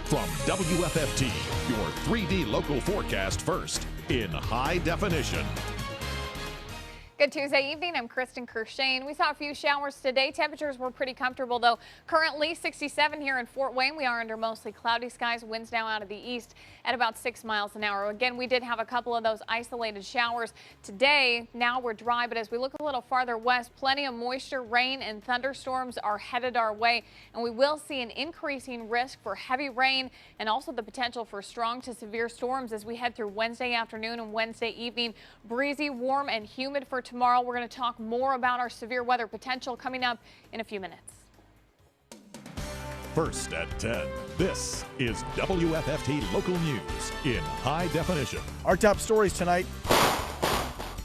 From WFFT, your 3D local forecast first in high definition. Good Tuesday evening. I'm Kristen Kershane. We saw a few showers today. Temperatures were pretty comfortable, though. Currently 67 here in Fort Wayne. We are under mostly cloudy skies. Winds now out of the east at about 6 miles an hour. Again, we did have a couple of those isolated showers today. Now we're dry, but as we look a little farther west, plenty of moisture, rain, and thunderstorms are headed our way, and we will see an increasing risk for heavy rain and also the potential for strong to severe storms as we head through Wednesday afternoon and Wednesday evening. Breezy, warm, and humid for tomorrow. We're going to talk more about our severe weather potential coming up in a few minutes. First at 10, this is WFFT local news in high definition. Our top stories tonight.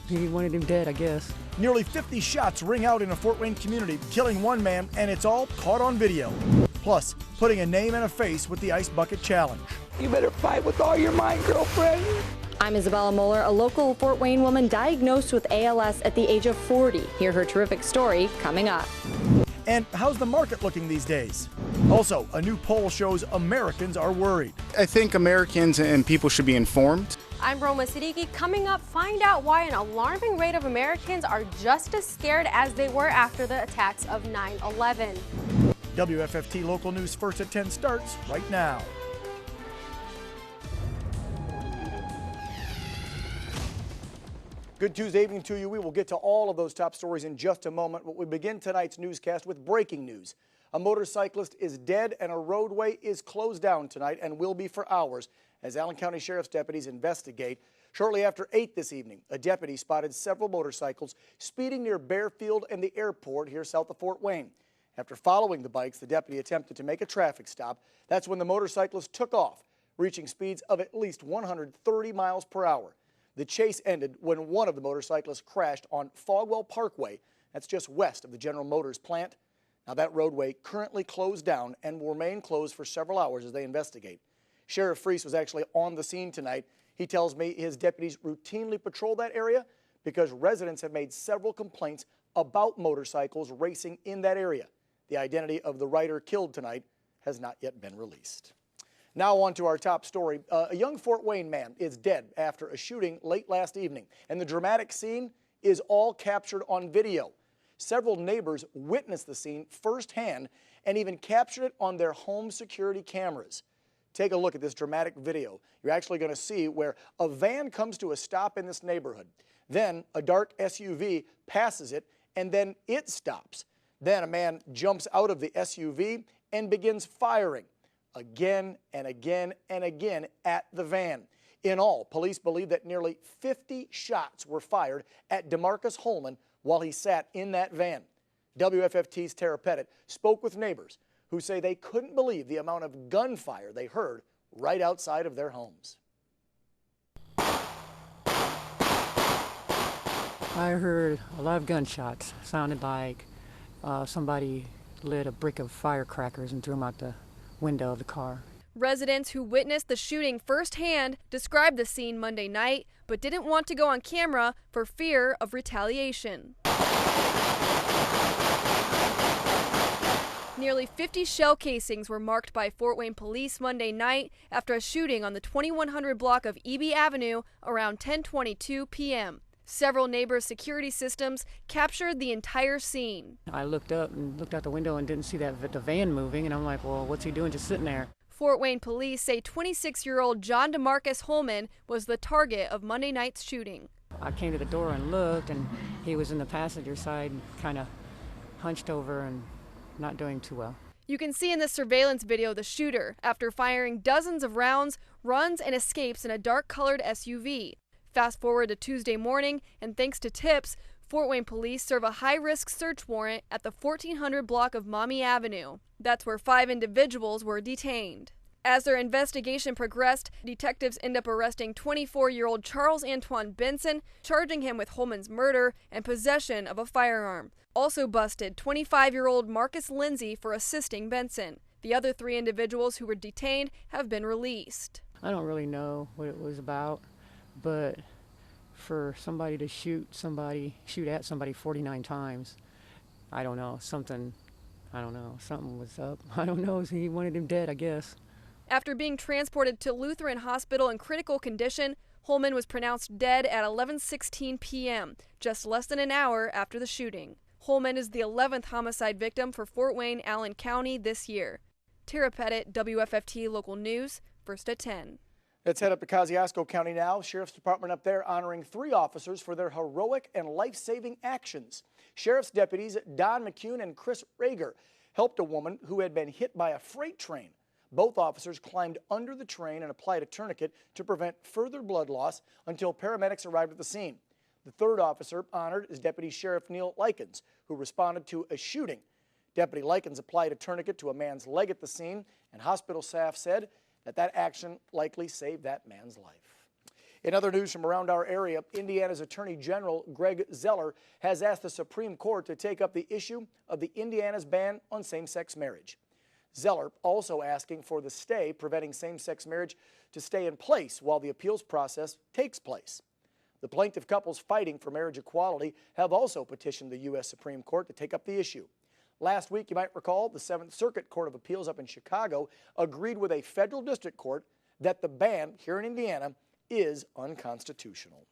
He wanted him dead, I guess. Nearly 50 shots ring out in a Fort Wayne community, killing one man, and it's all caught on video. Plus, putting a name and a face with the Ice Bucket Challenge. You better fight with all your might, girlfriend. I'm Isabella Moeller, a local Fort Wayne woman diagnosed with ALS at the age of 40. Hear her terrific story coming up. And how's the market looking these days? Also, a new poll shows Americans are worried. I think Americans and people should be informed. I'm Roma Siddiqui. Coming up, find out why an alarming rate of Americans are just as scared as they were after the attacks of 9/11. WFFT local news first at 10 starts right now. Good Tuesday evening to you. We will get to all of those top stories in just a moment, but we begin tonight's newscast with breaking news. A motorcyclist is dead and a roadway is closed down tonight and will be for hours as Allen County Sheriff's deputies investigate. Shortly after 8 this evening, a deputy spotted several motorcycles speeding near Bearfield and the airport here south of Fort Wayne. After following the bikes, the deputy attempted to make a traffic stop. That's when the motorcyclist took off, reaching speeds of at least 130 miles per hour. The chase ended when one of the motorcyclists crashed on Fogwell Parkway. That's just west of the General Motors plant. Now that roadway currently closed down and will remain closed for several hours as they investigate. Sheriff Freese was actually on the scene tonight. He tells me his deputies routinely patrol that area because residents have made several complaints about motorcycles racing in that area. The identity of the rider killed tonight has not yet been released. Now on to our top story. A young Fort Wayne man is dead after a shooting late last evening, and the dramatic scene is all captured on video. Several neighbors witnessed the scene firsthand and even captured it on their home security cameras. Take a look at this dramatic video. You're actually going to see where a van comes to a stop in this neighborhood. Then a dark SUV passes it, and then it stops. Then a man jumps out of the SUV and begins firing again and again and again at the van. In all, police believe that nearly 50 shots were fired at DeMarcus Holman while he sat in that van. WFFT's Tara Pettit spoke with neighbors who say they couldn't believe the amount of gunfire they heard right outside of their homes. I heard a lot of gunshots. Sounded like somebody lit a brick of firecrackers and threw them out the window of the car. Residents who witnessed the shooting firsthand described the scene Monday night, but didn't want to go on camera for fear of retaliation. Nearly 50 shell casings were marked by Fort Wayne police Monday night after a shooting on the 2100 block of EB Avenue around 10:22 p.m. Several neighbors' security systems captured the entire scene. I looked up and looked out the window and didn't see the van moving, and I'm like, well, what's he doing just sitting there? Fort Wayne police say 26-year-old John DeMarcus Holman was the target of Monday night's shooting. I came to the door and looked, and he was in the passenger side, kind of hunched over and not doing too well. You can see in the surveillance video the shooter, after firing dozens of rounds, runs and escapes in a dark-colored SUV. Fast forward to Tuesday morning, and thanks to tips, Fort Wayne police serve a high-risk search warrant at the 1400 block of Maumee Avenue. That's where 5 individuals were detained. As their investigation progressed, detectives end up arresting 24-year-old Charles Antoine Benson, charging him with Holman's murder and possession of a firearm. Also busted 25-year-old Marcus Lindsay for assisting Benson. The other 3 individuals who were detained have been released. I don't really know what it was about, but for somebody to shoot at somebody 49 times, I don't know, something was up. I don't know, he wanted him dead, I guess. After being transported to Lutheran Hospital in critical condition, Holman was pronounced dead at 11:16 p.m., just less than an hour after the shooting. Holman is the 11th homicide victim for Fort Wayne, Allen County this year. Tara Pettit, WFFT Local News, first at 10. Let's head up to Kosciuszko County now. Sheriff's Department up there honoring 3 officers for their heroic and life-saving actions. Sheriff's deputies Don McCune and Chris Rager helped a woman who had been hit by a freight train. Both officers climbed under the train and applied a tourniquet to prevent further blood loss until paramedics arrived at the scene. The 3rd officer honored is Deputy Sheriff Neil Likens, who responded to a shooting. Deputy Likens applied a tourniquet to a man's leg at the scene, and hospital staff said that action likely saved that man's life. In other news from around our area, Indiana's Attorney General Greg Zeller has asked the Supreme Court to take up the issue of the Indiana's ban on same-sex marriage. Zeller also asking for the stay preventing same-sex marriage to stay in place while the appeals process takes place. The plaintiff couples fighting for marriage equality have also petitioned the U.S. Supreme Court to take up the issue. Last week, you might recall, the 7th Circuit Court of Appeals up in Chicago agreed with a federal district court that the ban here in Indiana is unconstitutional.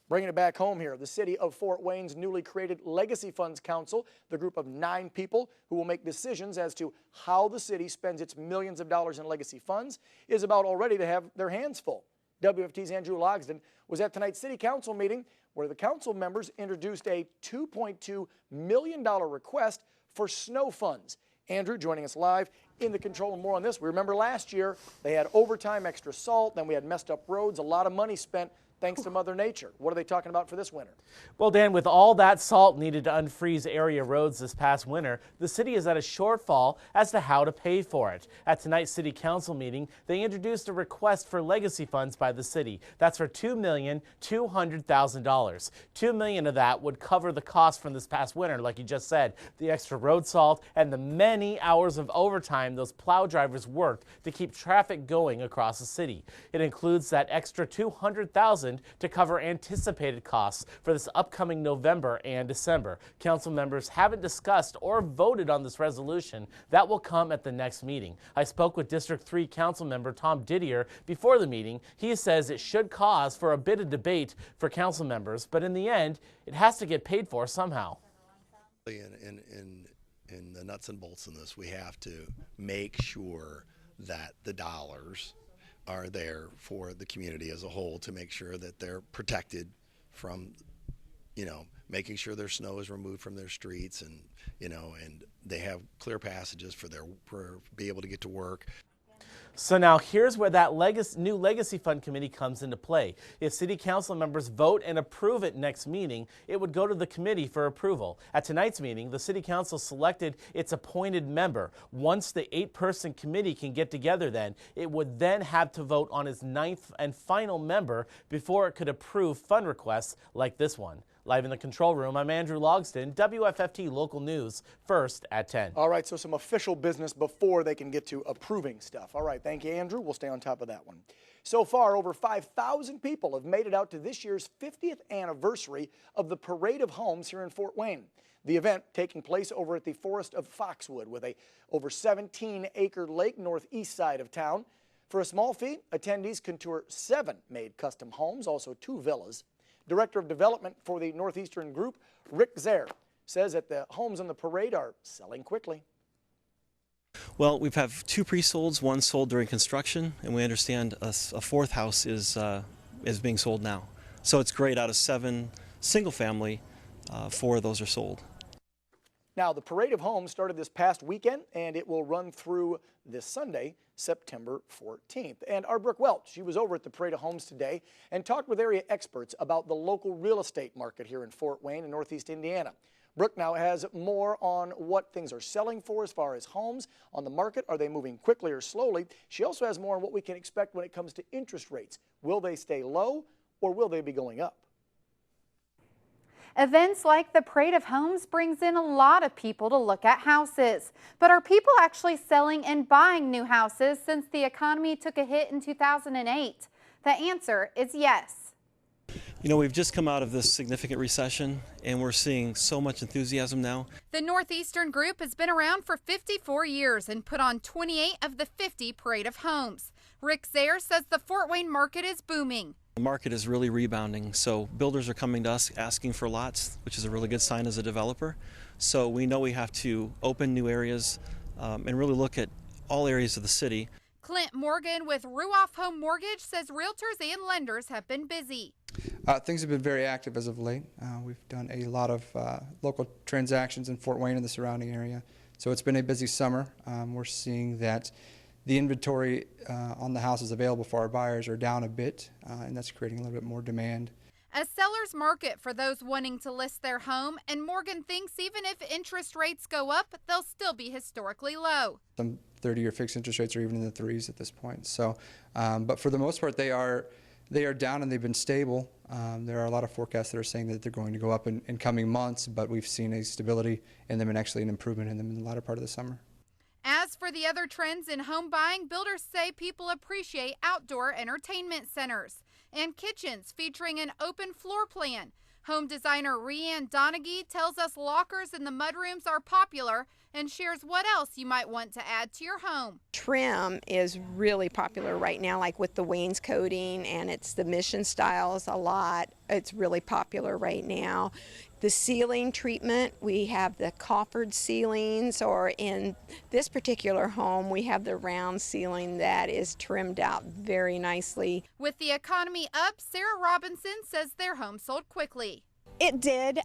Bringing it back home here, the city of Fort Wayne's newly created Legacy Funds Council, the group of 9 people who will make decisions as to how the city spends its millions of dollars in legacy funds, is about already to have their hands full. WFT's Andrew Logsden was at tonight's city council meeting where the council members introduced a $2.2 million request for snow funds. Andrew joining us live in the control room. More on this. We remember last year they had overtime, extra salt, then we had messed up roads, a lot of money spent thanks to Mother Nature. What are they talking about for this winter? Well, Dan, with all that salt needed to unfreeze area roads this past winter, the city is at a shortfall as to how to pay for it. At tonight's city council meeting, they introduced a request for legacy funds by the city. That's for $2,200,000. $2 million of that would cover the cost from this past winter, like you just said, the extra road salt and the many hours of overtime those plow drivers worked to keep traffic going across the city. It includes that extra $200,000 to cover anticipated costs for this upcoming November and December. Council members haven't discussed or voted on this resolution. That will come at the next meeting. I spoke with District 3 Council member Tom Didier before the meeting. He says it should cause for a bit of debate for council members, but in the end, it has to get paid for somehow. In the nuts and bolts in this, we have to make sure that the dollars are there for the community as a whole to make sure that they're protected from, making sure their snow is removed from their streets and, and they have clear passages for be able to get to work. So now here's where that new Legacy Fund Committee comes into play. If City Council members vote and approve it next meeting, it would go to the committee for approval. At tonight's meeting, the City Council selected its appointed member. Once the 8-person committee can get together then, it would then have to vote on its 9th and final member before it could approve fund requests like this one. Live in the control room, I'm Andrew Logsden, WFFT Local News, first at 10. All right, so some official business before they can get to approving stuff. All right, thank you, Andrew. We'll stay on top of that one. So far, over 5,000 people have made it out to this year's 50th anniversary of the Parade of Homes here in Fort Wayne. The event taking place over at the Forest of Foxwood with a over 17-acre lake northeast side of town. For a small fee, attendees can tour 7 made custom homes, also 2 villas. Director of Development for the Northeastern Group, Rick Zaire, says that the homes on the parade are selling quickly. Well, we've have 2 pre-solds, 1 sold during construction, and we understand a 4th house is being sold now. So it's great. Out of 7 single family, 4 of those are sold. Now, the Parade of Homes started this past weekend, and it will run through this Sunday, September 14th. And our Brooke Welch, she was over at the Parade of Homes today and talked with area experts about the local real estate market here in Fort Wayne and Northeast Indiana. Brooke now has more on what things are selling for as far as homes on the market. Are they moving quickly or slowly? She also has more on what we can expect when it comes to interest rates. Will they stay low or will they be going up? Events like the Parade of Homes brings in a lot of people to look at houses. But are people actually selling and buying new houses since the economy took a hit in 2008? The answer is yes. You know, we've just come out of this significant recession, and we're seeing so much enthusiasm now. The Northeastern Group has been around for 54 years and put on 28 of the 50 Parade of Homes. Rick Zayer says the Fort Wayne market is booming. The market is really rebounding, so builders are coming to us asking for lots, which is a really good sign as a developer. So we know we have to open new areas and really look at all areas of the city. Clint Morgan with Ruoff Home Mortgage says realtors and lenders have been busy. Things have been very active as of late. We've done a lot of local transactions in Fort Wayne and the surrounding area. So it's been a busy summer. We're seeing that the inventory on the houses available for our buyers are down a bit, and that's creating a little bit more demand. A seller's market for those wanting to list their home, and Morgan thinks even if interest rates go up, they'll still be historically low. Some 30-year fixed interest rates are even in the 3s at this point. So, but for the most part, they are down and they've been stable. There are a lot of forecasts that are saying that they're going to go up in coming months, but we've seen a stability in them and actually an improvement in them in the latter part of the summer. As for the other trends in home buying, builders say people appreciate outdoor entertainment centers and kitchens featuring an open floor plan. Home designer Rianne Donaghy tells us lockers in the mudrooms are popular and shares what else you might want to add to your home. Trim is really popular right now, like with the wainscoting, and it's the mission styles a lot. It's really popular right now. The ceiling treatment, we have the coffered ceilings, or in this particular home, we have the round ceiling that is trimmed out very nicely. With the economy up, Sarah Robinson says their home sold quickly. It did.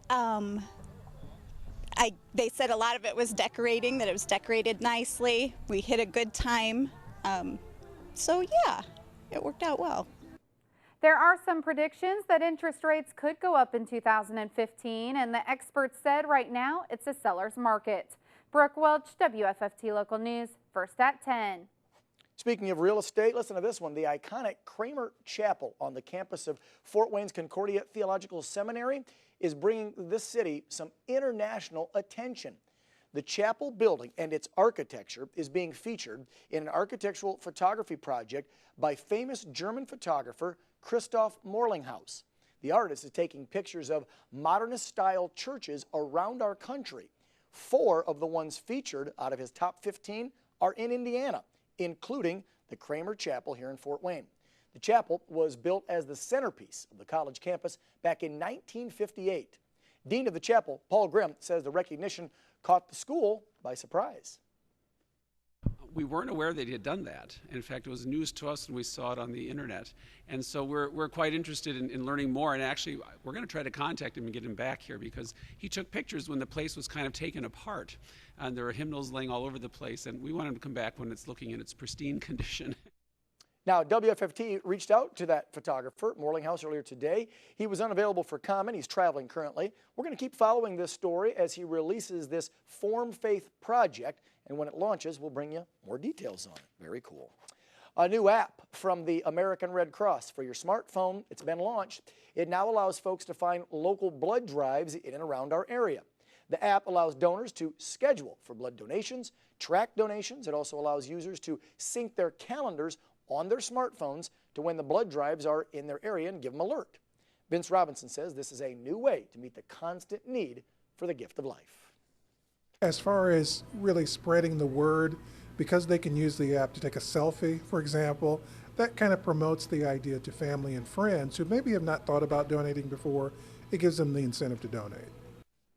They said a lot of it was decorating, that it was decorated nicely. We hit a good time. So yeah, it worked out well. There are some predictions that interest rates could go up in 2015, and the experts said right now it's a seller's market. Brooke Welch, WFFT Local News, first at 10. Speaking of real estate, listen to this one. The iconic Kramer Chapel on the campus of Fort Wayne's Concordia Theological Seminary is bringing this city some international attention. The chapel building and its architecture is being featured in an architectural photography project by famous German photographer Christoph Morlinghaus. The artist is taking pictures of modernist-style churches around our country. 4 of the ones featured out of his top 15 are in Indiana, including the Kramer Chapel here in Fort Wayne. The chapel was built as the centerpiece of the college campus back in 1958. Dean of the chapel, Paul Grimm, says the recognition caught the school by surprise. We weren't aware that he had done that. In fact, it was news to us and we saw it on the internet. And so we're quite interested in learning more, and actually we're going to try to contact him and get him back here, because he took pictures when the place was kind of taken apart and there were hymnals laying all over the place, and we want him to come back when it's looking in its pristine condition. Now, WFFT reached out to that photographer, Morlinghaus, earlier today. He was unavailable for comment. He's traveling currently. We're going to keep following this story as he releases this Form Faith project, and when it launches, we'll bring you more details on it. Very cool. A new app from the American Red Cross for your smartphone. It's been launched. It now allows folks to find local blood drives in and around our area. The app allows donors to schedule for blood donations, track donations. It also allows users to sync their calendars on their smartphones to when the blood drives are in their area and give them alert. Vince Robinson says this is a new way to meet the constant need for the gift of life. As far as really spreading the word, because they can use the app to take a selfie, for example, that kind of promotes the idea to family and friends who maybe have not thought about donating before. It gives them the incentive to donate.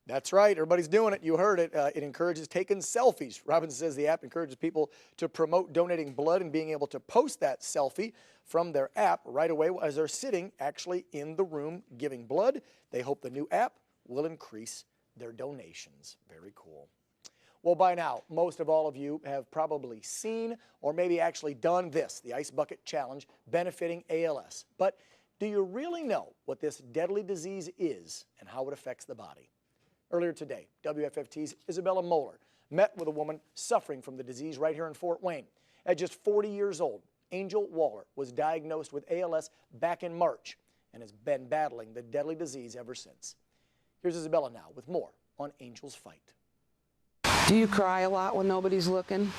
That's right. Everybody's doing it. You heard it. It encourages taking selfies. Robinson says the app encourages people to promote donating blood and being able to post that selfie from their app right away as they're sitting actually in the room giving blood. They hope the new app will increase their donations. Very cool. Well, by now, most of all of you have probably seen or maybe actually done this, the Ice Bucket Challenge, benefiting ALS. But do you really know what this deadly disease is and how it affects the body? Earlier today, WFFT's Isabella Moeller met with a woman suffering from the disease right here in Fort Wayne. At just 40 years old, Angel Waller was diagnosed with ALS back in March and has been battling the deadly disease ever since. Here's Isabella now with more on Angel's fight. Do you cry a lot when nobody's looking?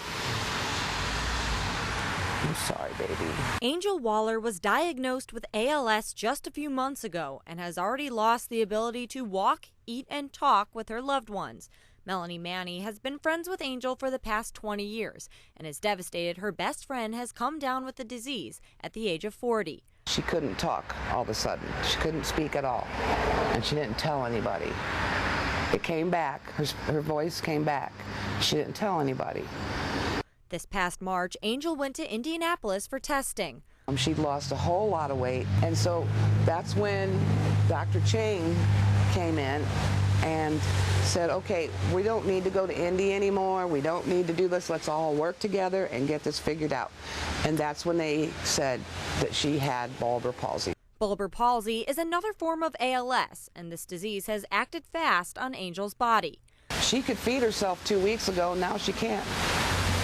I'm sorry, baby. Angel Waller was diagnosed with ALS just a few months ago and has already lost the ability to walk, eat, and talk with her loved ones. Melanie Manny has been friends with Angel for the past 20 years and is devastated her best friend has come down with the disease at the age of 40. She couldn't talk all of a sudden. She couldn't speak at all, and she didn't tell anybody. It came back. Her voice came back. She didn't tell anybody. This past March, Angel went to Indianapolis for testing. She'd lost a whole lot of weight, and so that's when Dr. Chang came in and said, okay, we don't need to go to Indy anymore. We don't need to do this. Let's all work together and get this figured out. And that's when they said that she had bulbar palsy. Bulbar palsy is another form of ALS, and this disease has acted fast on Angel's body. She could feed herself 2 weeks ago, now she can't.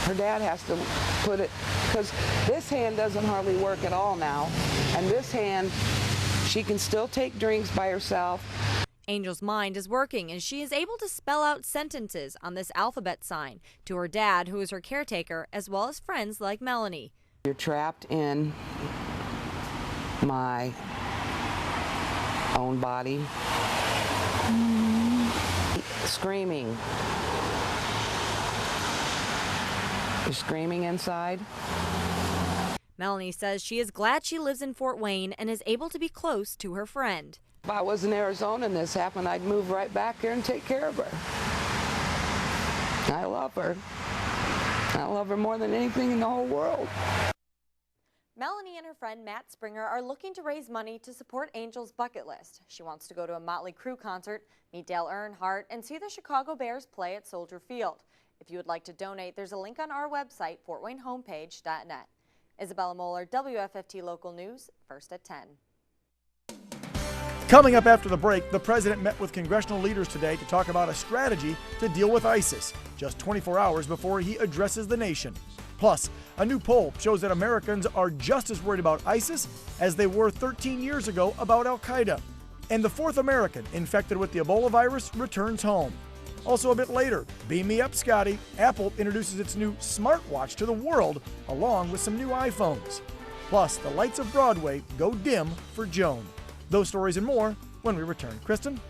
Her dad has to put it, because this hand doesn't hardly work at all now, and this hand, she can still take drinks by herself. Angel's mind is working, and she is able to spell out sentences on this alphabet sign to her dad, who is her caretaker, as well as friends like Melanie. You're trapped in my own body. Screaming. You're screaming inside. Melanie says she is glad she lives in Fort Wayne and is able to be close to her friend. If I was in Arizona and this happened, I'd move right back here and take care of her. I love her. I love her more than anything in the whole world. Melanie and her friend Matt Springer are looking to raise money to support Angel's bucket list. She wants to go to a Motley Crue concert, meet Dale Earnhardt, and see the Chicago Bears play at Soldier Field. If you would like to donate, there's a link on our website, fortwaynehomepage.net. Isabella Moeller, WFFT Local News, first at 10. Coming up after the break, the president met with congressional leaders today to talk about a strategy to deal with ISIS, just 24 hours before he addresses the nation. Plus, a new poll shows that Americans are just as worried about ISIS as they were 13 years ago about Al-Qaeda. And the fourth American infected with the Ebola virus returns home. Also a bit later, beam me up, Scotty, Apple introduces its new smartwatch to the world, along with some new iPhones. Plus, the lights of Broadway go dim for Joan. Those stories and more when we return. Kristen?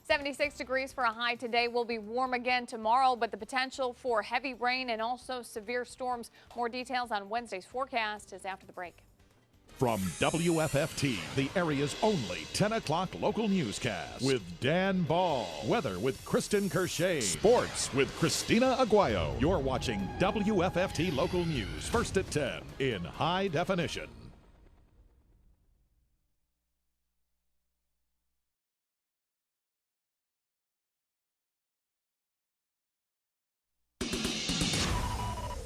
76 degrees for a high today. Will be warm again tomorrow, but the potential for heavy rain and also severe storms. More details on Wednesday's forecast is after the break. From WFFT, the area's only 10 o'clock local newscast with Dan Ball. Weather with Kristen Kershaw. Sports with Christina Aguayo. You're watching WFFT Local News, first at 10 in high definition.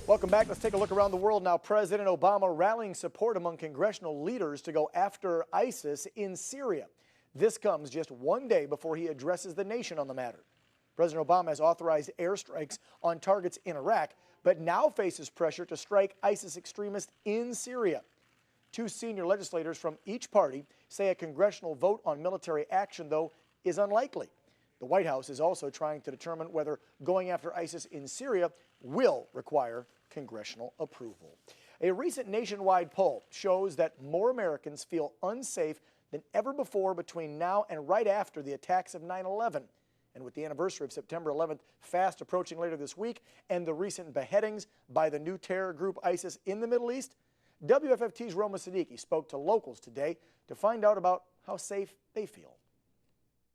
Welcome back. Let's take a look around the world now. President Obama rallying support among congressional leaders to go after ISIS in Syria. This comes just one day before he addresses the nation on the matter. President Obama has authorized airstrikes on targets in Iraq, but now faces pressure to strike ISIS extremists in Syria. Two senior legislators from each party say a congressional vote on military action, though, is unlikely. The White House is also trying to determine whether going after ISIS in Syria will require congressional approval. A recent nationwide poll shows that more Americans feel unsafe than ever before between now and right after the attacks of 9/11. And with the anniversary of September 11th fast approaching later this week and the recent beheadings by the new terror group ISIS in the Middle East, WFFT's Roma Siddiqui spoke to locals today to find out about how safe they feel.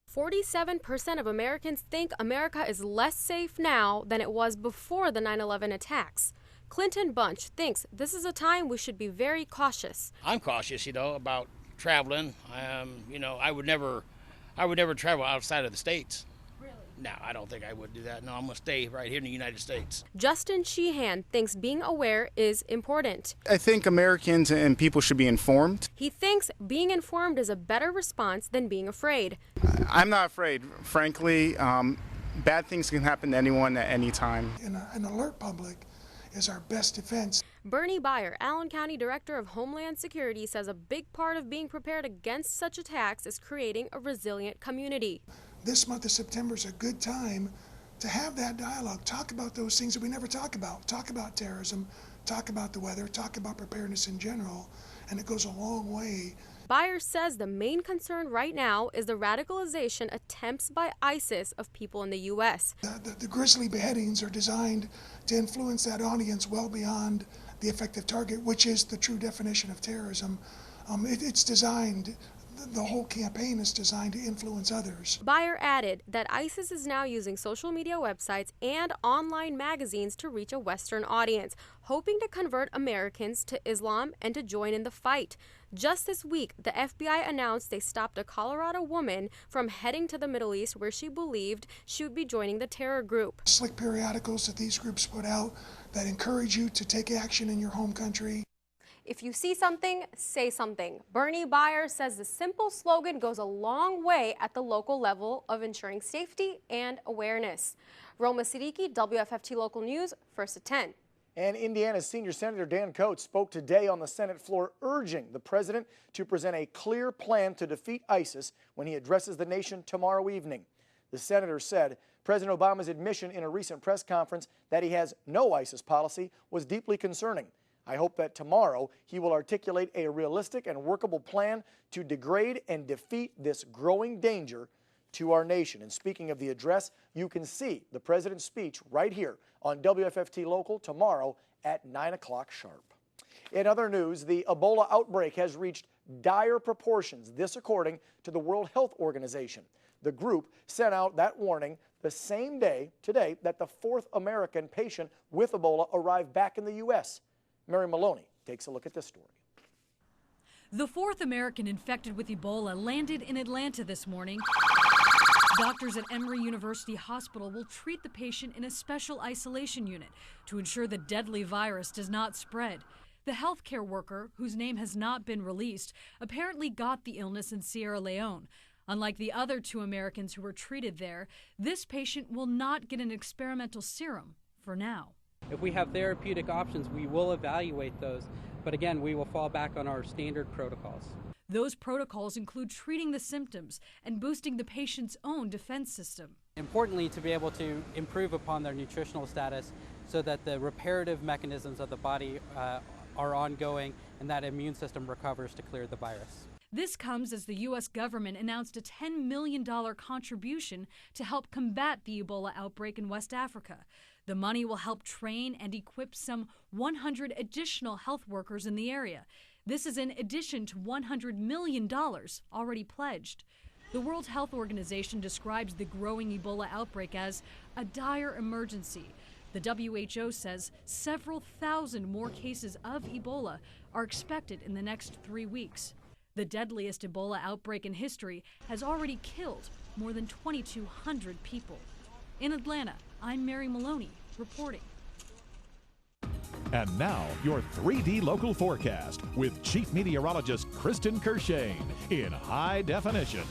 47% of Americans think America is less safe now than it was before the 9/11 attacks. Clinton Bunch thinks this is a time we should be very cautious. I'm cautious, about traveling. I would never travel outside of the States. Really? No, I don't think I would do that. No, I'm going to stay right here in the United States. Justin Sheehan thinks being aware is important. I think Americans and people should be informed. He thinks being informed is a better response than being afraid. I'm not afraid, frankly. Bad things can happen to anyone at any time. An alert public is our best defense. Bernie Beyer, Allen County Director of Homeland Security, says a big part of being prepared against such attacks is creating a resilient community. This month of September is a good time to have that dialogue. Talk about those things that we never talk about. Talk about terrorism. talk about the weather, talk about preparedness in general, and it goes a long way. Byers says the main concern right now is the radicalization attempts by ISIS of people in the U.S. The grisly beheadings are designed to influence that audience well beyond the effective target, which is the true definition of terrorism. It's designed, the whole campaign is designed to influence others. Byer added that ISIS is now using social media websites and online magazines to reach a Western audience, hoping to convert Americans to Islam and to join in the fight. Just this week, the FBI announced they stopped a Colorado woman from heading to the Middle East where she believed she would be joining the terror group. Slick periodicals that these groups put out that encourage you to take action in your home country. If you see something, say something. Bernie Byers says the simple slogan goes a long way at the local level of ensuring safety and awareness. Roma Siddiqui, WFFT Local News, first at 10. And Indiana's senior Senator Dan Coates spoke today on the Senate floor urging the president to present a clear plan to defeat ISIS when he addresses the nation tomorrow evening. The senator said President Obama's admission in a recent press conference that he has no ISIS policy was deeply concerning. I hope that tomorrow he will articulate a realistic and workable plan to degrade and defeat this growing danger to our nation. And speaking of the address, you can see the president's speech right here on WFFT Local tomorrow at 9 o'clock sharp. In other news, the Ebola outbreak has reached dire proportions, this according to the World Health Organization. The group sent out that warning the same day today that the fourth American patient with Ebola arrived back in the U.S. Mary Maloney takes a look at this story. The fourth American infected with Ebola landed in Atlanta this morning. Doctors at Emory University Hospital will treat the patient in a special isolation unit to ensure the deadly virus does not spread. The healthcare worker, whose name has not been released, apparently got the illness in Sierra Leone. Unlike the other two Americans who were treated there, this patient will not get an experimental serum for now. If we have therapeutic options, we will evaluate those. But again, we will fall back on our standard protocols. Those protocols include treating the symptoms and boosting the patient's own defense system. Importantly, to be able to improve upon their nutritional status so that the reparative mechanisms of the body are ongoing and that immune system recovers to clear the virus. This comes as the U.S. government announced a $10 million contribution to help combat the Ebola outbreak in West Africa. The money will help train and equip some 100 additional health workers in the area. This is in addition to $100 million already pledged. The World Health Organization describes the growing Ebola outbreak as a dire emergency. The WHO says several thousand more cases of Ebola are expected in the next 3 weeks. The deadliest Ebola outbreak in history has already killed more than 2,200 people. In Atlanta, I'm Mary Maloney reporting. And now, your 3D local forecast with Chief Meteorologist Kristen Kershane in high definition.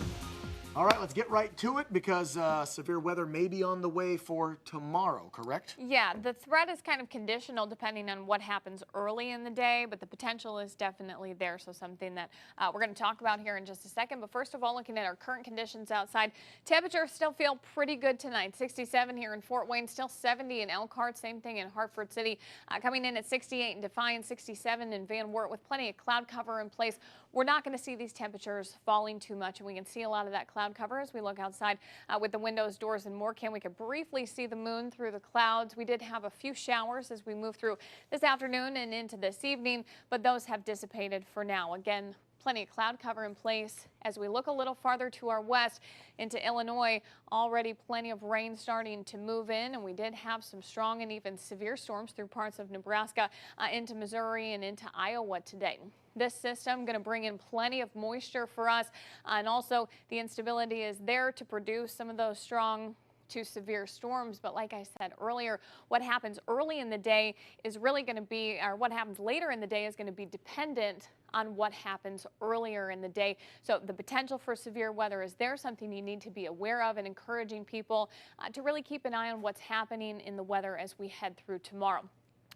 All right, let's get right to it because severe weather may be on the way for tomorrow, correct? Yeah, the threat is kind of conditional depending on what happens early in the day, but the potential is definitely there. So something that we're going to talk about here in just a second. But first of all, looking at our current conditions outside, temperatures still feel pretty good tonight. 67 here in Fort Wayne, still 70 in Elkhart, same thing in Hartford City. Coming in at 68 in Defiance, 67 in Van Wert with plenty of cloud cover in place. We're not going to see these temperatures falling too much, and we can see a lot of that cloud cover as we look outside with the windows, doors, and more. We could briefly see the moon through the clouds. We did have a few showers as we move through this afternoon and into this evening, but those have dissipated for now. Again, plenty of cloud cover in place. As we look a little farther to our west into Illinois, already plenty of rain starting to move in, and we did have some strong and even severe storms through parts of Nebraska into Missouri and into Iowa today. This system going to bring in plenty of moisture for us, and also the instability is there to produce some of those strong to severe storms. But like I said earlier, what happens early in the day is really going to be, or what happens later in the day is going to be dependent on what happens earlier in the day. So the potential for severe weather is there, something you need to be aware of, and encouraging people to really keep an eye on what's happening in the weather as we head through tomorrow.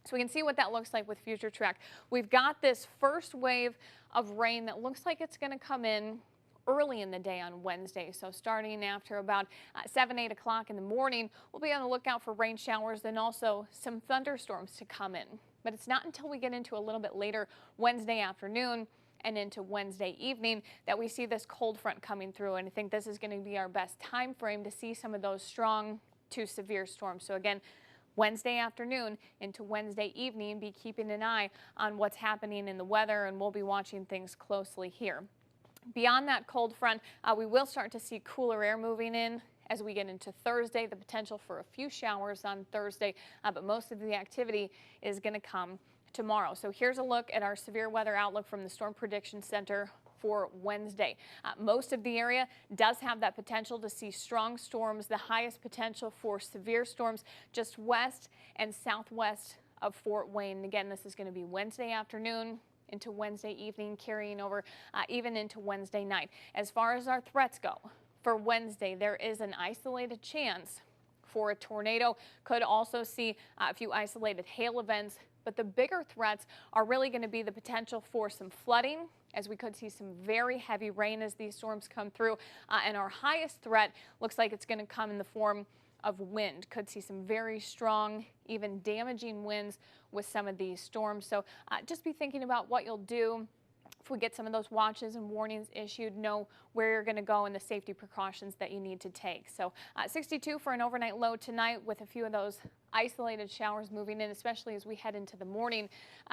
So we can see what that looks like with Future Track. We've got this first wave of rain that looks like it's going to come in early in the day on Wednesday. So starting after about 7, 8 o'clock in the morning, we'll be on the lookout for rain showers and also some thunderstorms to come in. but it's not until we get into a little bit later Wednesday afternoon and into Wednesday evening that we see this cold front coming through. And I think this is going to be our best time frame to see some of those strong to severe storms. So again, Wednesday afternoon into Wednesday evening, be keeping an eye on what's happening in the weather, and we'll be watching things closely here. Beyond that cold front, we will start to see cooler air moving in as we get into Thursday. The potential for a few showers on Thursday, but most of the activity is going to come tomorrow. So here's a look at our severe weather outlook from the Storm Prediction Center for Wednesday. Most of the area does have that potential to see strong storms, the highest potential for severe storms just west and southwest of Fort Wayne. Again, this is going to be Wednesday afternoon into Wednesday evening, carrying over even into Wednesday night. As far as our threats go, for Wednesday, there is an isolated chance for a tornado. Could also see a few isolated hail events, but the bigger threats are really going to be the potential for some flooding, as we could see some very heavy rain as these storms come through. And our highest threat looks like it's going to come in the form of wind. Could see some very strong, even damaging winds with some of these storms. So just be thinking about what you'll do if we get some of those watches and warnings issued. Know where you're going to go and the safety precautions that you need to take. So 62 for an overnight low tonight, with a few of those isolated showers moving in, especially as we head into the morning.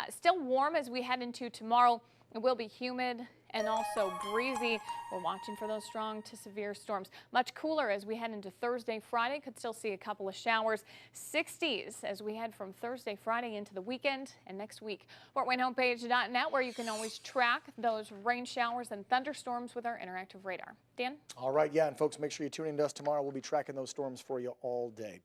Still warm as we head into tomorrow. It will be humid and also breezy. We're watching for those strong to severe storms. Much cooler as we head into Thursday, Friday. Could still see a couple of showers. 60s as we head from Thursday, Friday into the weekend and next week. FortWayneHomepage.net, where you can always track those rain showers and thunderstorms with our interactive radar. Dan? All right, yeah, and folks, make sure you tune in to us tomorrow. We'll be tracking those storms for you all day.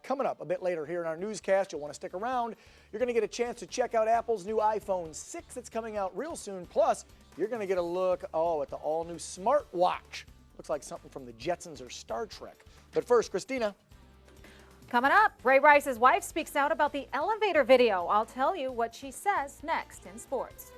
Coming up a bit later here in our newscast, you'll want to stick around. You're going to get a chance to check out Apple's new iPhone 6 that's coming out real soon. Plus, you're going to get a look, at the all-new smartwatch. Looks like something from the Jetsons or Star Trek. But first, Christina. Coming up, Ray Rice's wife speaks out about the elevator video. I'll tell you what she says next in sports.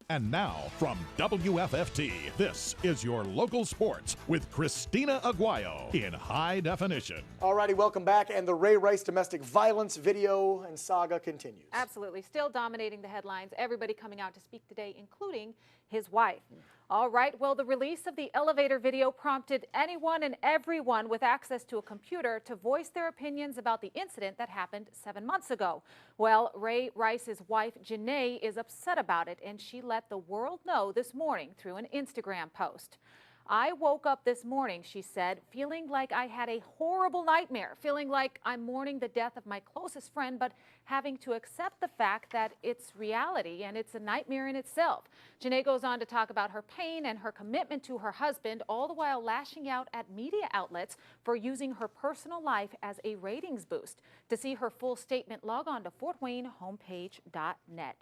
And now, from WFFT, this is your local sports with Christina Aguayo in high definition. All righty, welcome back. And the Ray Rice domestic violence video and saga continues. Absolutely. Still dominating the headlines. Everybody coming out to speak today, including his wife. All right, well, the release of the elevator video prompted anyone and everyone with access to a computer to voice their opinions about the incident that happened 7 months ago. Well, Ray Rice's wife, Janae, is upset about it, and she let the world know this morning through an Instagram post. I woke up this morning, she said, feeling like I had a horrible nightmare, feeling like I'm mourning the death of my closest friend, but having to accept the fact that it's reality and it's a nightmare in itself. Janae goes on to talk about her pain and her commitment to her husband, all the while lashing out at media outlets for using her personal life as a ratings boost. To see her full statement, log on to FortWayneHomepage.net.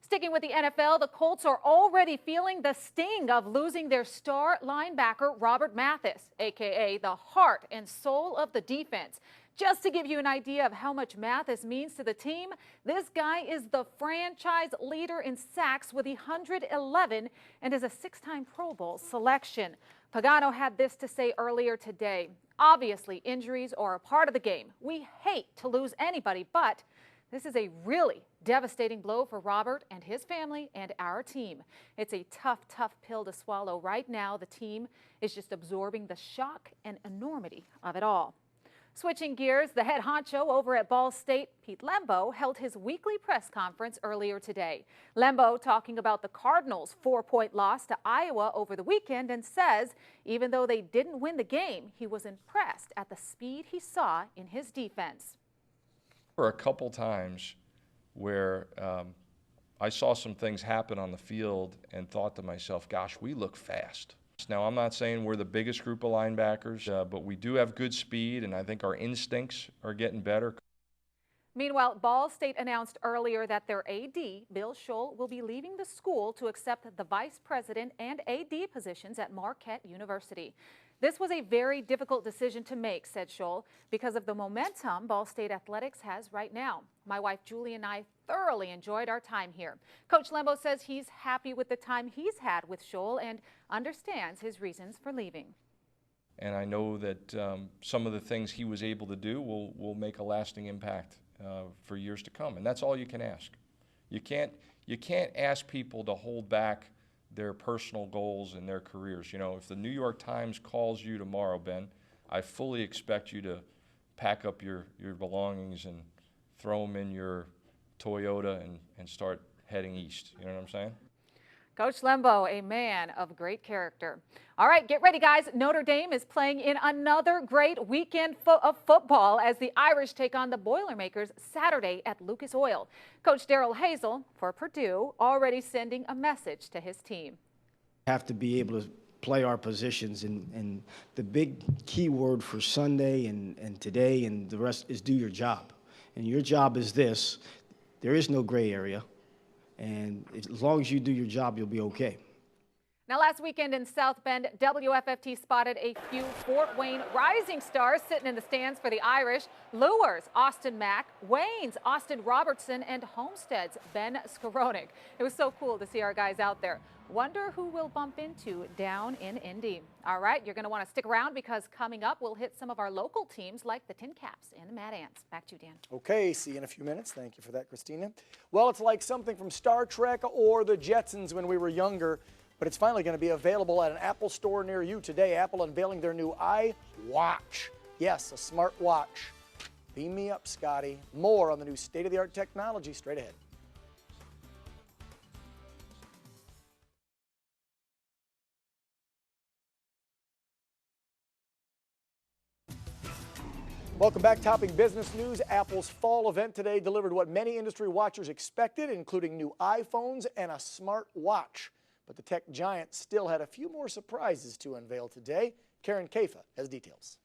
Sticking with the NFL, the Colts are already feeling the sting of losing their star linebacker, Robert Mathis, a.k.a. the heart and soul of the defense. Just to give you an idea of how much Mathis means to the team, this guy is the franchise leader in sacks with 111 and is a 6-time Pro Bowl selection. Pagano had this to say earlier today. Obviously, injuries are a part of the game. We hate to lose anybody, but this is a really devastating blow for Robert and his family and our team. It's a tough, tough pill to swallow right now. The team is just absorbing the shock and enormity of it all. Switching gears, the head honcho over at Ball State, Pete Lembo, held his weekly press conference earlier today. Lembo talking about the Cardinals' 4-point loss to Iowa over the weekend and says even though they didn't win the game, he was impressed at the speed he saw in his defense. There were a couple times where I saw some things happen on the field and thought to myself, gosh, we look fast. Now, I'm not saying we're the biggest group of linebackers, but we do have good speed, and I think our instincts are getting better. Meanwhile, Ball State announced earlier that their AD, Bill Scholl, will be leaving the school to accept the vice president and AD positions at Marquette University. This was a very difficult decision to make, said Scholl, because of the momentum Ball State athletics has right now. My wife Julie and I thoroughly enjoyed our time here. Coach Lembo says he's happy with the time he's had with Scholl and understands his reasons for leaving. And I know that some of the things he was able to do will make a lasting impact for years to come. And that's all you can ask. You can't ask people to hold back their personal goals and their careers. You know, if the New York Times calls you tomorrow, Ben, I fully expect you to pack up your belongings and throw them in your Toyota and start heading east. You know what I'm saying? Coach Lembo, a man of great character. All right, get ready, guys. Notre Dame is playing in another great weekend of football as the Irish take on the Boilermakers Saturday at Lucas Oil. Coach Darrell Hazel for Purdue already sending a message to his team. Have to be able to play our positions, and the big key word for Sunday and today and the rest is do your job. And your job is this: there is no gray area. And as long as you do your job, you'll be okay. Now, last weekend in South Bend, WFFT spotted a few Fort Wayne rising stars sitting in the stands for the Irish. Lures, Austin Mack, Wayne's, Austin Robertson, and Homestead's Ben Skowronek. It was so cool to see our guys out there. Wonder who we'll bump into down in Indy. All right, you're going to want to stick around because coming up, we'll hit some of our local teams like the Tin Caps and the Mad Ants. Back to you, Dan. Okay, see you in a few minutes. Thank you for that, Christina. Well, it's like something from Star Trek or the Jetsons when we were younger, but it's finally going to be available at an Apple store near you today. Apple unveiling their new iWatch. Yes, a smart watch. Beam me up, Scotty. More on the new state-of-the-art technology straight ahead. Welcome back. Topping business news, Apple's fall event today delivered what many industry watchers expected, including new iPhones and a smart watch. But the tech giant still had a few more surprises to unveil today. Karen Kafa has details.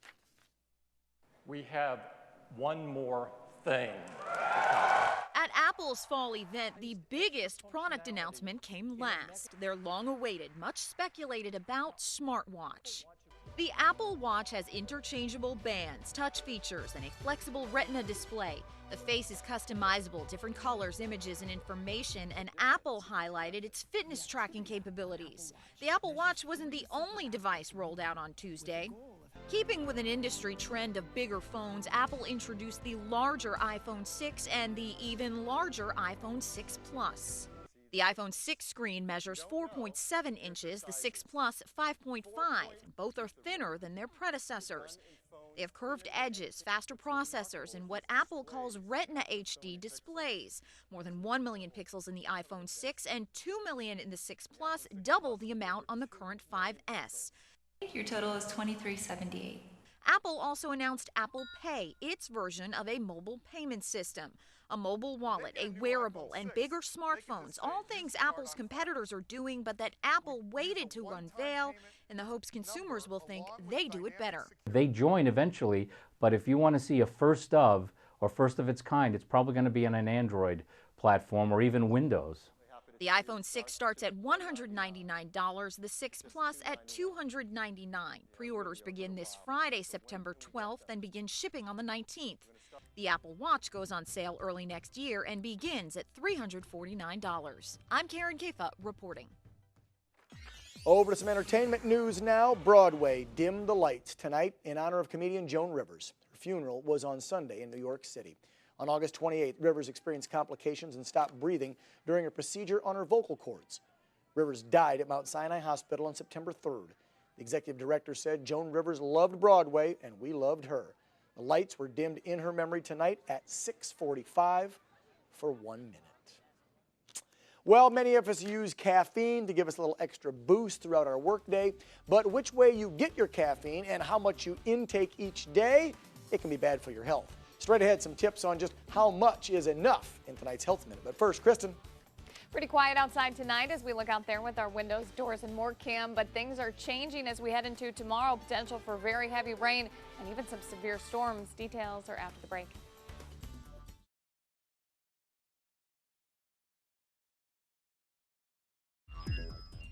We have one more thing. At Apple's fall event, the biggest product announcement came last. Their long-awaited, much speculated about smartwatch. The Apple Watch has interchangeable bands, touch features, and a flexible Retina display. The face is customizable, different colors, images, and information, and Apple highlighted its fitness tracking capabilities. The Apple Watch wasn't the only device rolled out on Tuesday. Keeping with an industry trend of bigger phones, Apple introduced the larger iPhone 6 and the even larger iPhone 6 Plus. The iPhone 6 screen measures 4.7 inches, the 6 Plus 5.5, and both are thinner than their predecessors. They have curved edges, faster processors, and what Apple calls Retina HD displays. More than 1 million pixels in the iPhone 6 and 2 million in the 6 Plus, double the amount on the current 5S. Your total is $23.78. Apple also announced Apple Pay, its version of a mobile payment system. A mobile wallet, a wearable, and bigger smartphones, all things Apple's competitors are doing, but that Apple waited to unveil in the hopes consumers will think they do it better. They join eventually, but if you want to see a first of or first of its kind, it's probably going to be on an Android platform or even Windows. The iPhone 6 starts at $199, the 6 Plus at $299. Pre-orders begin this Friday, September 12th, and begin shipping on the 19th. The Apple Watch goes on sale early next year and begins at $349. I'm Karen Kafa reporting. Over to some entertainment news now. Broadway dimmed the lights tonight in honor of comedian Joan Rivers. Her funeral was on Sunday in New York City. On August 28th, Rivers experienced complications and stopped breathing during a procedure on her vocal cords. Rivers died at Mount Sinai Hospital on September 3rd. The executive director said Joan Rivers loved Broadway and we loved her. The lights were dimmed in her memory tonight at 6:45 for 1 minute. Well, many of us use caffeine to give us a little extra boost throughout our workday, but which way you get your caffeine and how much you intake each day, it can be bad for your health. Straight ahead, some tips on just how much is enough in tonight's Health Minute. But first, Kristen. Pretty quiet outside tonight as we look out there with our windows, doors, and more, Kim, but things are changing as we head into tomorrow. Potential for very heavy rain and even some severe storms. Details are after the break.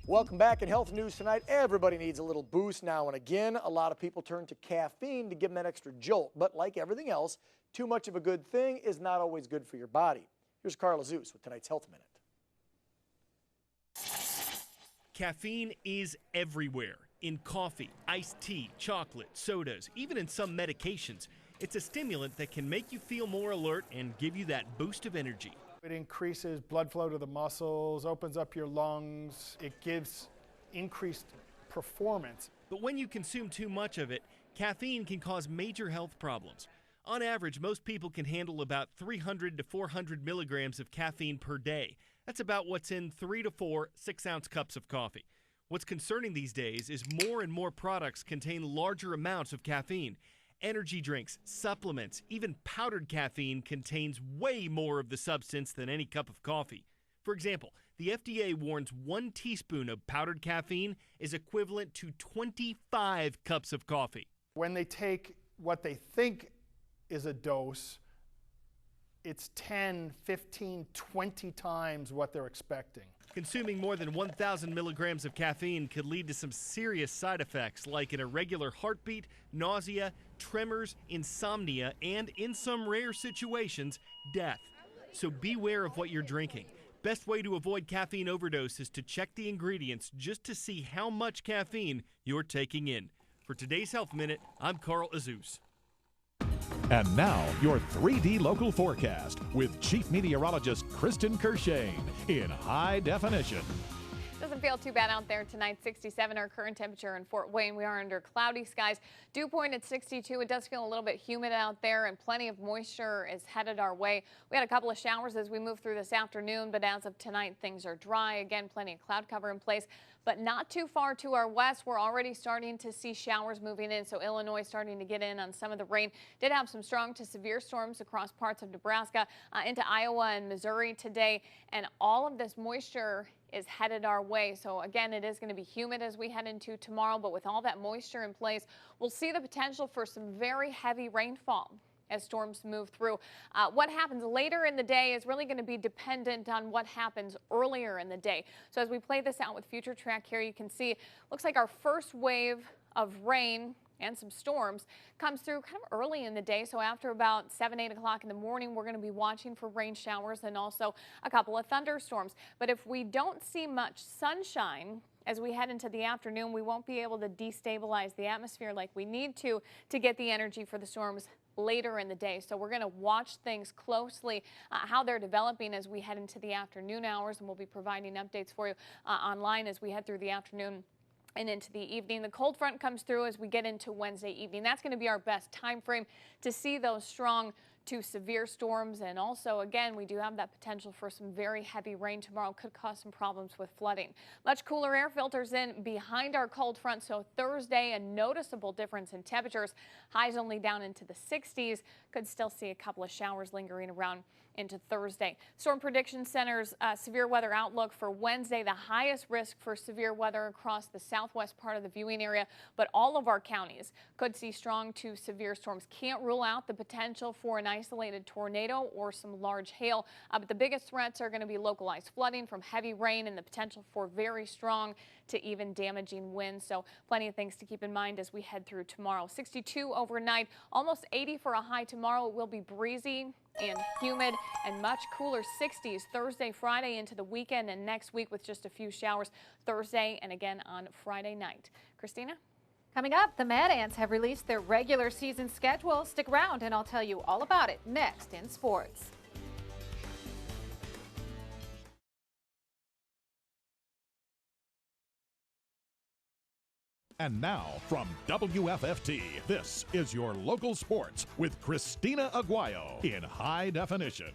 Welcome back in health news tonight. Everybody needs a little boost now and again. A lot of people turn to caffeine to give them that extra jolt. But like everything else, too much of a good thing is not always good for your body. Here's Carla Zeus with tonight's Health Minute. Caffeine is everywhere. In coffee, iced tea, chocolate, sodas, even in some medications, it's a stimulant that can make you feel more alert and give you that boost of energy. It increases blood flow to the muscles, opens up your lungs, it gives increased performance. But when you consume too much of it, caffeine can cause major health problems. On average, most people can handle about 300 to 400 milligrams of caffeine per day. That's about what's in 3 to 4 6-ounce cups of coffee. What's concerning these days is more and more products contain larger amounts of caffeine. Energy drinks, supplements, even powdered caffeine contains way more of the substance than any cup of coffee. For example, the FDA warns 1 teaspoon of powdered caffeine is equivalent to 25 cups of coffee. When they take what they think is a dose, it's 10, 15, 20 times what they're expecting. Consuming more than 1,000 milligrams of caffeine could lead to some serious side effects like an irregular heartbeat, nausea, tremors, insomnia, and in some rare situations, death. So beware of what you're drinking. Best way to avoid caffeine overdose is to check the ingredients just to see how much caffeine you're taking in. For today's Health Minute, I'm Carl Azus. And now, your 3D local forecast with Chief Meteorologist Kristen Kershane in high definition. Doesn't feel too bad out there tonight. 67 our current temperature in Fort Wayne. We are under cloudy skies. Dew point at 62. It does feel a little bit humid out there, and plenty of moisture is headed our way. We had a couple of showers as we move through this afternoon, but as of tonight, things are dry. Again, plenty of cloud cover in place, but not too far to our west. We're already starting to see showers moving in, so Illinois starting to get in on some of the rain. Did have some strong to severe storms across parts of Nebraska into Iowa and Missouri today, and all of this moisture is headed our way. So again, it is going to be humid as we head into tomorrow, but with all that moisture in place, we'll see the potential for some very heavy rainfall as storms move through. What happens later in the day is really going to be dependent on what happens earlier in the day. So as we play this out with Future Track here, you can see, looks like our first wave of rain and some storms comes through kind of early in the day. So after about 7, 8 o'clock in the morning, we're going to be watching for rain showers and also a couple of thunderstorms. But if we don't see much sunshine as we head into the afternoon, we won't be able to destabilize the atmosphere like we need to get the energy for the storms later in the day. So we're going to watch things closely, how they're developing as we head into the afternoon hours, and we'll be providing updates for you online as we head through the afternoon and into the evening. The cold front comes through as we get into Wednesday evening. That's going to be our best time frame to see those strong to severe storms. And also, again, we do have that potential for some very heavy rain tomorrow. Could cause some problems with flooding. Much cooler air filters in behind our cold front. So Thursday, a noticeable difference in temperatures. Highs only down into the 60s. Could still see a couple of showers lingering around into Thursday. Storm Prediction Center's severe weather outlook for Wednesday, the highest risk for severe weather across the southwest part of the viewing area, but all of our counties could see strong to severe storms. Can't rule out the potential for an isolated tornado or some large hail, but the biggest threats are going to be localized flooding from heavy rain and the potential for very strong to even damaging winds. So plenty of things to keep in mind as we head through tomorrow. 62 overnight, almost 80 for a high tomorrow. It will be breezy and humid and much cooler. 60s Thursday, Friday into the weekend, and next week with just a few showers Thursday and again on Friday night. Christina? Coming up, the Mad Ants have released their regular season schedule. Stick around and I'll tell you all about it next in sports. And now, from WFFT, this is your local sports with Christina Aguayo in high definition.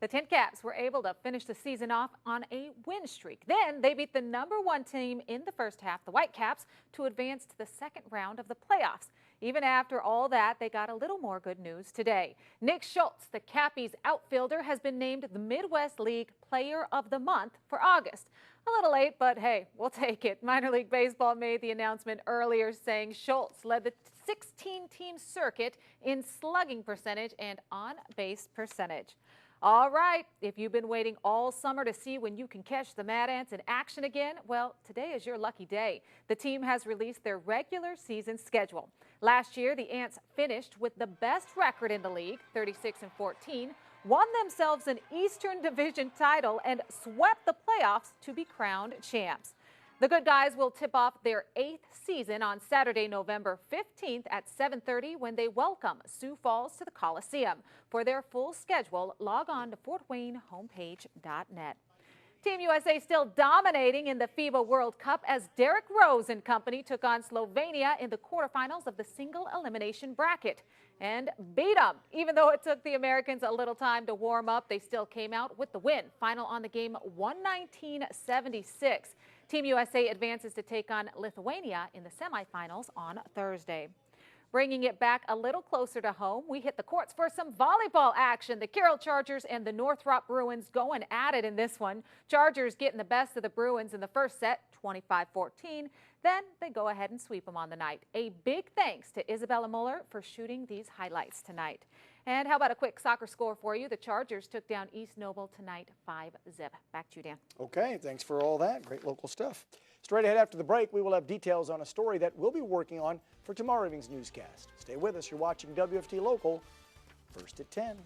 The Tin Caps were able to finish the season off on a win streak. Then they beat the #1 team in the first half, the Whitecaps, to advance to the second round of the playoffs. Even after all that, they got a little more good news today. Nick Schultz, the Cappies outfielder, has been named the Midwest League Player of the Month for August. A little late, but hey, we'll take it. Minor League Baseball made the announcement earlier saying Schultz led the 16-team circuit in slugging percentage and on-base percentage. All right, if you've been waiting all summer to see when you can catch the Mad Ants in action again, well, today is your lucky day. The team has released their regular season schedule. Last year, the Ants finished with the best record in the league, 36-14, won themselves an Eastern Division title, and swept the playoffs to be crowned champs. The Good Guys will tip off their 8th season on Saturday, November 15th at 7:30 when they welcome Sioux Falls to the Coliseum. For their full schedule, log on to fortwaynehomepage.net. Team USA still dominating in the FIBA World Cup as Derrick Rose and company took on Slovenia in the quarterfinals of the single elimination bracket and beat them. Even though it took the Americans a little time to warm up, they still came out with the win. Final on the game 119-76. Team USA advances to take on Lithuania in the semifinals on Thursday. Bringing it back a little closer to home, we hit the courts for some volleyball action. The Carroll Chargers and the Northrop Bruins going at it in this one. Chargers getting the best of the Bruins in the first set, 25-14. Then they go ahead and sweep them on the night. A big thanks to Isabella Muller for shooting these highlights tonight. And how about a quick soccer score for you? The Chargers took down East Noble tonight 5-0. Back to you, Dan. Okay, thanks for all that. Great local stuff. Straight ahead after the break, we will have details on a story that we'll be working on for tomorrow evening's newscast. Stay with us. You're watching WFT Local, first at 10.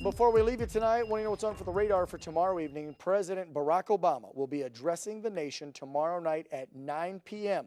Before we leave you tonight, want to know what's on for the radar for tomorrow evening? President Barack Obama will be addressing the nation tomorrow night at 9 p.m.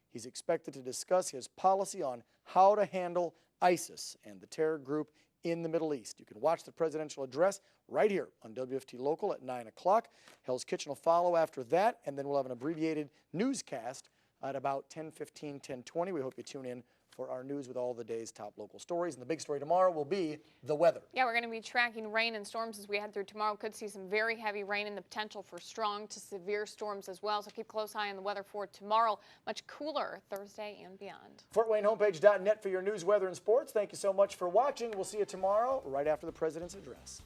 He's expected to discuss his policy on how to handle ISIS and the terror group in the Middle East. You can watch the presidential address right here on WFT Local at 9 o'clock. Hell's Kitchen will follow after that, and then we'll have an abbreviated newscast at about 10:15, 10:20. We hope you tune in for our news with all the day's top local stories. And the big story tomorrow will be the weather. Yeah, we're going to be tracking rain and storms as we head through tomorrow. Could see some very heavy rain and the potential for strong to severe storms as well. So keep close eye on the weather for tomorrow. Much cooler Thursday and beyond. FortWayneHomepage.net for your news, weather, and sports. Thank you so much for watching. We'll see you tomorrow right after the president's address.